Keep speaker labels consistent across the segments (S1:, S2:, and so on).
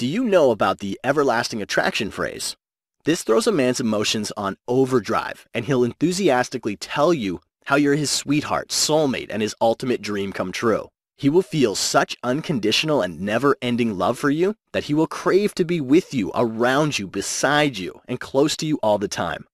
S1: Do you know about the everlasting attraction phrase? This throws a man's emotions on overdrive, and he'll enthusiastically tell you how you're his sweetheart, soulmate, and his ultimate dream come true. He will feel such unconditional and never-ending love for you that he will crave to be with you, around you, beside you, and close to you all the time.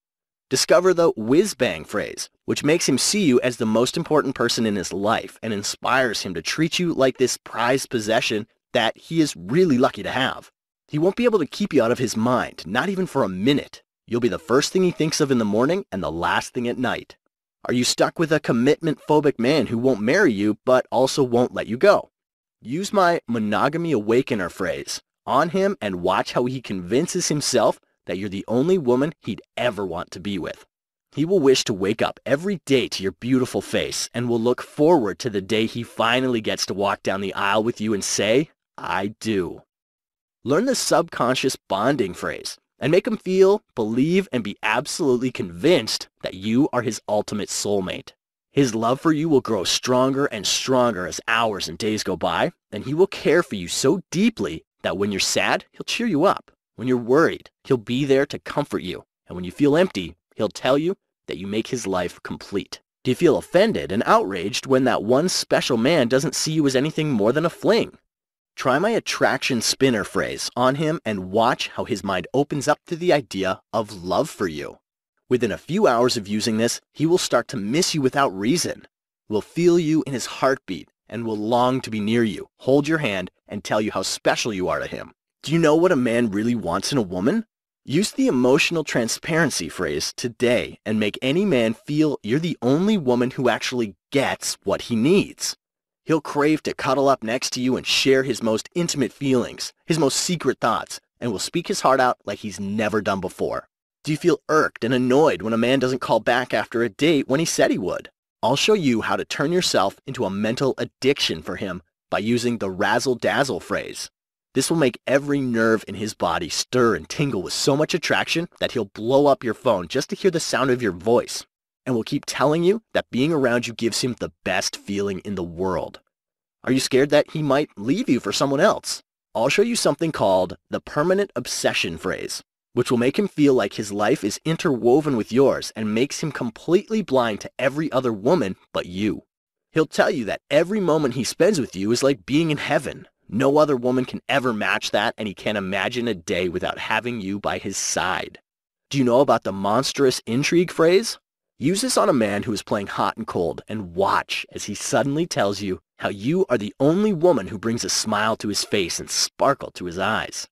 S1: Discover the Whiz-Bang phrase, which makes him see you as the most important person in his life and inspires him to treat you like this prized possession that he is really lucky to have. He won't be able to keep you out of his mind, not even for a minute. You'll be the first thing he thinks of in the morning and the last thing at night. Are you stuck with a commitment-phobic man who won't marry you but also won't let you go? Use my Monogamy Awakener phrase on him and watch how he convinces himself that you're the only woman he'd ever want to be with. He will wish to wake up every day to your beautiful face and will look forward to the day he finally gets to walk down the aisle with you and say, "I do." Learn the subconscious bonding phrase and make him feel, believe, and be absolutely convinced that you are his ultimate soulmate. His love for you will grow stronger and stronger as hours and days go by, and he will care for you so deeply that when you're sad, he'll cheer you up. When you're worried, he'll be there to comfort you. And when you feel empty, he'll tell you that you make his life complete. Do you feel offended and outraged when that one special man doesn't see you as anything more than a fling? Try my attraction spinner phrase on him and watch how his mind opens up to the idea of love for you. Within a few hours of using this, he will start to miss you without reason, will feel you in his heartbeat, and will long to be near you, hold your hand, and tell you how special you are to him. Do you know what a man really wants in a woman? Use the emotional transparency phrase today and make any man feel you're the only woman who actually gets what he needs. He'll crave to cuddle up next to you and share his most intimate feelings, his most secret thoughts, and will speak his heart out like he's never done before. Do you feel irked and annoyed when a man doesn't call back after a date when he said he would? I'll show you how to turn yourself into a mental addiction for him by using the razzle-dazzle phrase. This will make every nerve in his body stir and tingle with so much attraction that he'll blow up your phone just to hear the sound of your voice, and will keep telling you that being around you gives him the best feeling in the world. Are you scared that he might leave you for someone else? I'll show you something called the permanent obsession phrase, which will make him feel like his life is interwoven with yours and makes him completely blind to every other woman but you. He'll tell you that every moment he spends with you is like being in heaven. No other woman can ever match that, and he can't imagine a day without having you by his side. Do you know about the monstrous intrigue phrase? Use this on a man who is playing hot and cold and watch as he suddenly tells you how you are the only woman who brings a smile to his face and sparkle to his eyes.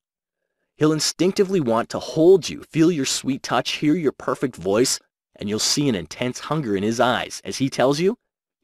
S1: He'll instinctively want to hold you, feel your sweet touch, hear your perfect voice, and you'll see an intense hunger in his eyes as he tells you,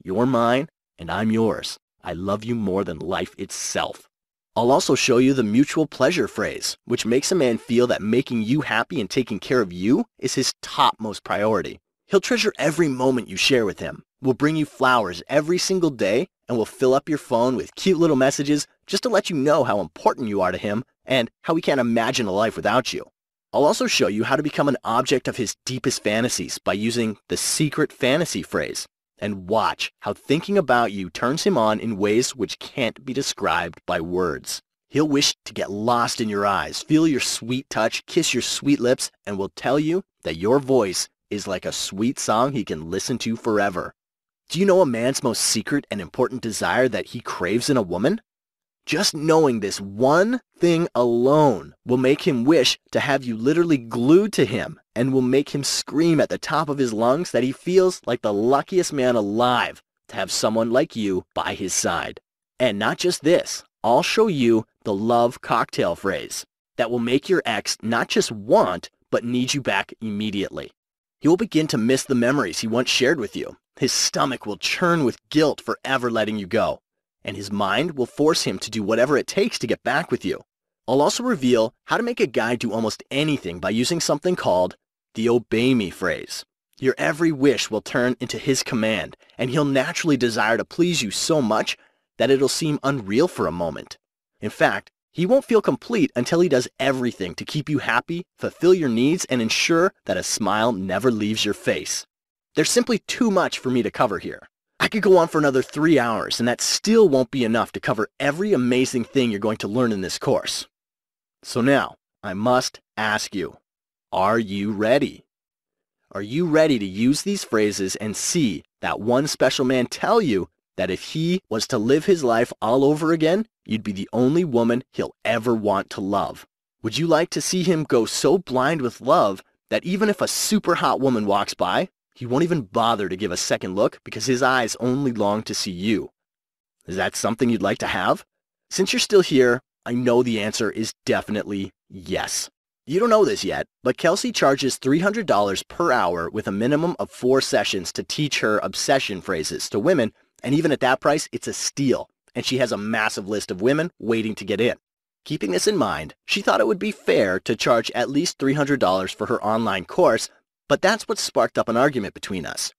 S1: "You're mine and I'm yours. I love you more than life itself." I'll also show you the mutual pleasure phrase, which makes a man feel that making you happy and taking care of you is his topmost priority. He'll treasure every moment you share with him, will bring you flowers every single day, and will fill up your phone with cute little messages just to let you know how important you are to him and how he can't imagine a life without you. I'll also show you how to become an object of his deepest fantasies by using the secret fantasy phrase, and watch how thinking about you turns him on in ways which can't be described by words. He'll wish to get lost in your eyes, feel your sweet touch, kiss your sweet lips, and will tell you that your voice is like a sweet song he can listen to forever. Do you know a man's most secret and important desire that he craves in a woman? Just knowing this one thing alone will make him wish to have you literally glued to him and will make him scream at the top of his lungs that he feels like the luckiest man alive to have someone like you by his side. And not just this, I'll show you the love cocktail phrase that will make your ex not just want, but need you back immediately. He will begin to miss the memories he once shared with you. His stomach will churn with guilt for ever letting you go, and his mind will force him to do whatever it takes to get back with you. I'll also reveal how to make a guy do almost anything by using something called the obey me phrase. Your every wish will turn into his command, and he'll naturally desire to please you so much that it'll seem unreal for a moment. In fact, he won't feel complete until he does everything to keep you happy, fulfill your needs, and ensure that a smile never leaves your face. There's simply too much for me to cover here. I could go on for another 3 hours, and that still won't be enough to cover every amazing thing you're going to learn in this course. So now, I must ask you, are you ready? Are you ready to use these phrases and see that one special man tell you that if he was to live his life all over again, you'd be the only woman he'll ever want to love? Would you like to see him go so blind with love that even if a super hot woman walks by, he won't even bother to give a second look because his eyes only long to see you? Is that something you'd like to have? Since you're still here, I know the answer is definitely yes. You don't know this yet, but Kelsey charges $300 per hour with a minimum of 4 sessions to teach her obsession phrases to women, and even at that price, it's a steal, and she has a massive list of women waiting to get in. Keeping this in mind, she thought it would be fair to charge at least $300 for her online course, but that's what sparked up an argument between us.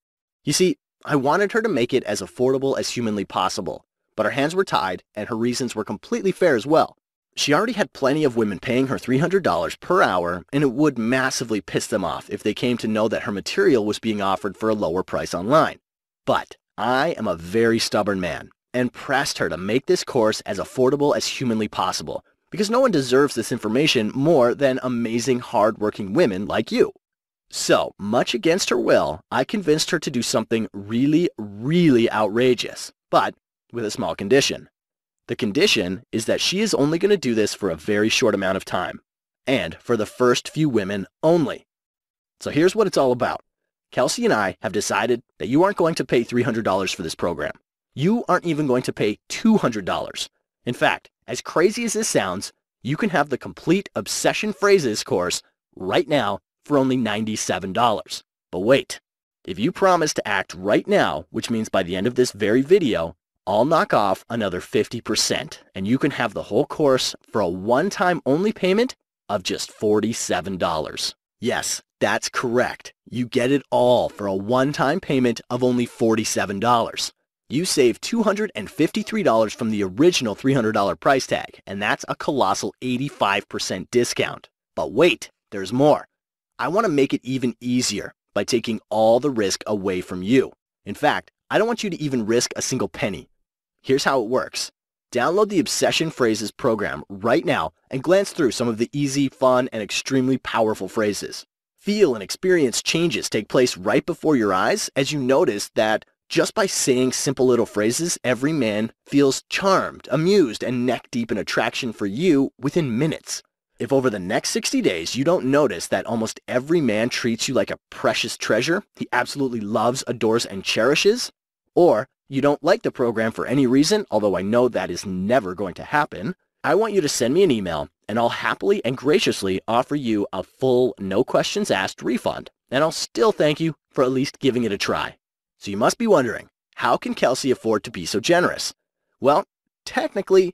S1: You see, I wanted her to make it as affordable as humanly possible, but her hands were tied and her reasons were completely fair as well. She already had plenty of women paying her $300 per hour, and it would massively piss them off if they came to know that her material was being offered for a lower price online. But I am a very stubborn man and pressed her to make this course as affordable as humanly possible, because no one deserves this information more than amazing, hard-working women like you. So, much against her will, I convinced her to do something really, really outrageous, but with a small condition. The condition is that she is only going to do this for a very short amount of time, and for the first few women only. So here's what it's all about. Kelsey and I have decided that you aren't going to pay $300 for this program. You aren't even going to pay $200. In fact, as crazy as this sounds, you can have the complete Obsession Phrases course right now for only $97. But wait, if you promise to act right now, which means by the end of this very video, I'll knock off another 50%, and you can have the whole course for a one-time only payment of just $47. Yes, that's correct. You get it all for a one-time payment of only $47. You save $253 from the original $300 price tag, and that's a colossal 85% discount. But wait, there's more. I want to make it even easier by taking all the risk away from you. In fact, I don't want you to even risk a single penny. Here's how it works. Download the Obsession Phrases program right now and glance through some of the easy, fun, and extremely powerful phrases. Feel and experience changes take place right before your eyes as you notice that just by saying simple little phrases, every man feels charmed, amused, and neck-deep in attraction for you within minutes. If over the next 60 days you don't notice that almost every man treats you like a precious treasure he absolutely loves, adores, and cherishes, or you don't like the program for any reason, although I know that is never going to happen, I want you to send me an email and I'll happily and graciously offer you a full, no questions asked refund, and I'll still thank you for at least giving it a try. So you must be wondering, how can Kelsey afford to be so generous? Well, technically,